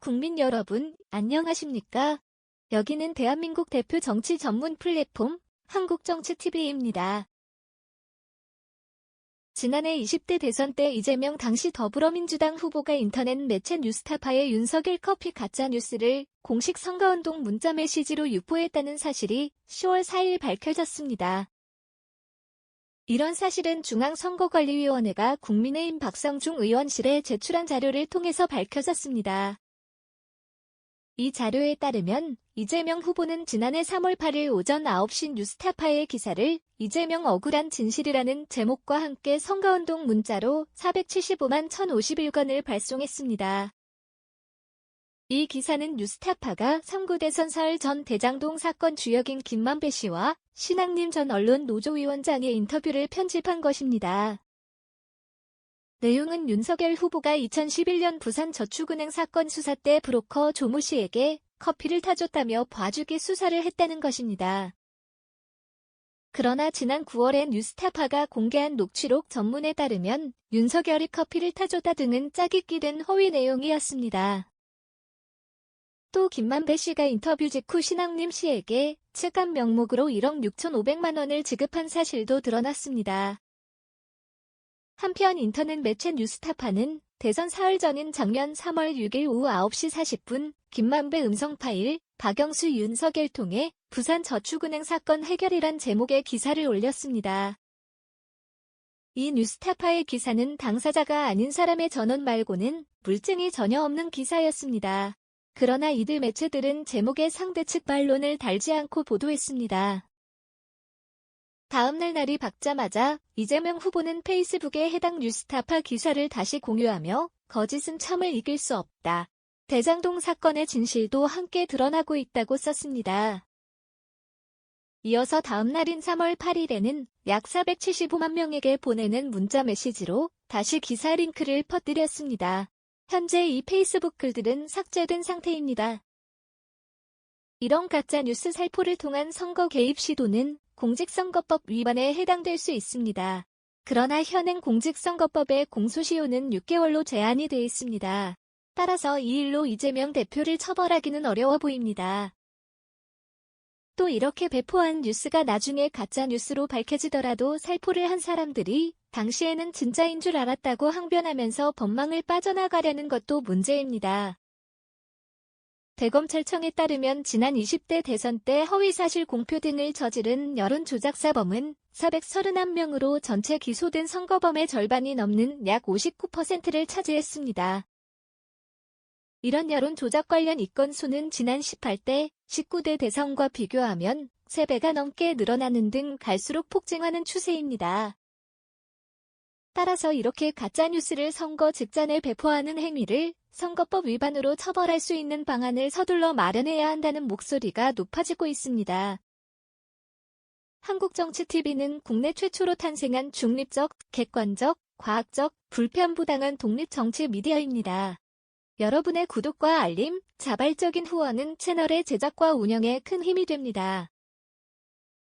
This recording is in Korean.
국민 여러분, 안녕하십니까? 여기는 대한민국 대표 정치 전문 플랫폼 한국정치TV입니다. 지난해 20대 대선 때 이재명 당시 더불어민주당 후보가 인터넷 매체 뉴스타파의 윤석열 커피 가짜뉴스를 공식 선거운동 문자 메시지로 유포했다는 사실이 10월 4일 밝혀졌습니다. 이런 사실은 중앙선거관리위원회가 국민의힘 박성중 의원실에 제출한 자료를 통해서 밝혀졌습니다. 이 자료에 따르면 이재명 후보는 지난해 3월 8일 오전 9시 뉴스타파의 기사를 이재명 억울한 진실이라는 제목과 함께 선거운동 문자로 475만 1,051건을 발송했습니다. 이 기사는 뉴스타파가 3구 대선 사흘 전 대장동 사건 주역인 김만배 씨와 신학님 전 언론 노조위원장의 인터뷰를 편집한 것입니다. 내용은 윤석열 후보가 2011년 부산저축은행 사건 수사 때 브로커 조모 씨에게 커피를 타줬다며 봐주기 수사를 했다는 것입니다. 그러나 지난 9월에 뉴스타파가 공개한 녹취록 전문에 따르면 윤석열이 커피를 타줬다 등은 짜깁기 된 허위 내용이었습니다. 또 김만배 씨가 인터뷰 직후 신학님 씨에게 측간 명목으로 1억 6,500만 원을 지급한 사실도 드러났습니다. 한편 인터넷 매체 뉴스타파는 대선 사흘 전인 작년 3월 6일 오후 9시 40분 김만배 음성 파일, 박영수 윤석열 통해 부산저축은행 사건 해결이란 제목의 기사를 올렸습니다. 이 뉴스타파의 기사는 당사자가 아닌 사람의 전원 말고는 물증이 전혀 없는 기사였습니다. 그러나 이들 매체들은 제목에 상대 측 반론을 달지 않고 보도했습니다. 다음날 날이 밝자마자 이재명 후보는 페이스북에 해당 뉴스타파 기사를 다시 공유하며 거짓은 참을 이길 수 없다. 대장동 사건의 진실도 함께 드러나고 있다고 썼습니다. 이어서 다음날인 3월 8일에는 약 475만 명에게 보내는 문자 메시지로 다시 기사 링크를 퍼뜨렸습니다. 현재 이 페이스북 글들은 삭제된 상태입니다. 이런 가짜뉴스 살포를 통한 선거 개입 시도는 공직선거법 위반에 해당될 수 있습니다. 그러나 현행 공직선거법의 공소시효는 6개월로 제한이 되어 있습니다. 따라서 이 일로 이재명 대표를 처벌하기는 어려워 보입니다. 또 이렇게 배포한 뉴스가 나중에 가짜뉴스로 밝혀지더라도 살포를 한 사람들이 당시에는 진짜인 줄 알았다고 항변하면서 법망을 빠져나가려는 것도 문제입니다. 대검찰청에 따르면 지난 20대 대선 때 허위사실 공표 등을 저지른 여론조작사범은 431명으로 전체 기소된 선거범의 절반이 넘는 약 59%를 차지했습니다. 이런 여론조작 관련 이건 수는 지난 18대, 19대 대선과 비교하면 3배가 넘게 늘어나는 등 갈수록 폭증하는 추세입니다. 따라서 이렇게 가짜뉴스를 선거 직전에 배포하는 행위를 선거법 위반으로 처벌할 수 있는 방안을 서둘러 마련해야 한다는 목소리가 높아지고 있습니다. 한국정치TV는 국내 최초로 탄생한 중립적, 객관적, 과학적, 불편부당한 독립정치 미디어입니다. 여러분의 구독과 알림, 자발적인 후원은 채널의 제작과 운영에 큰 힘이 됩니다.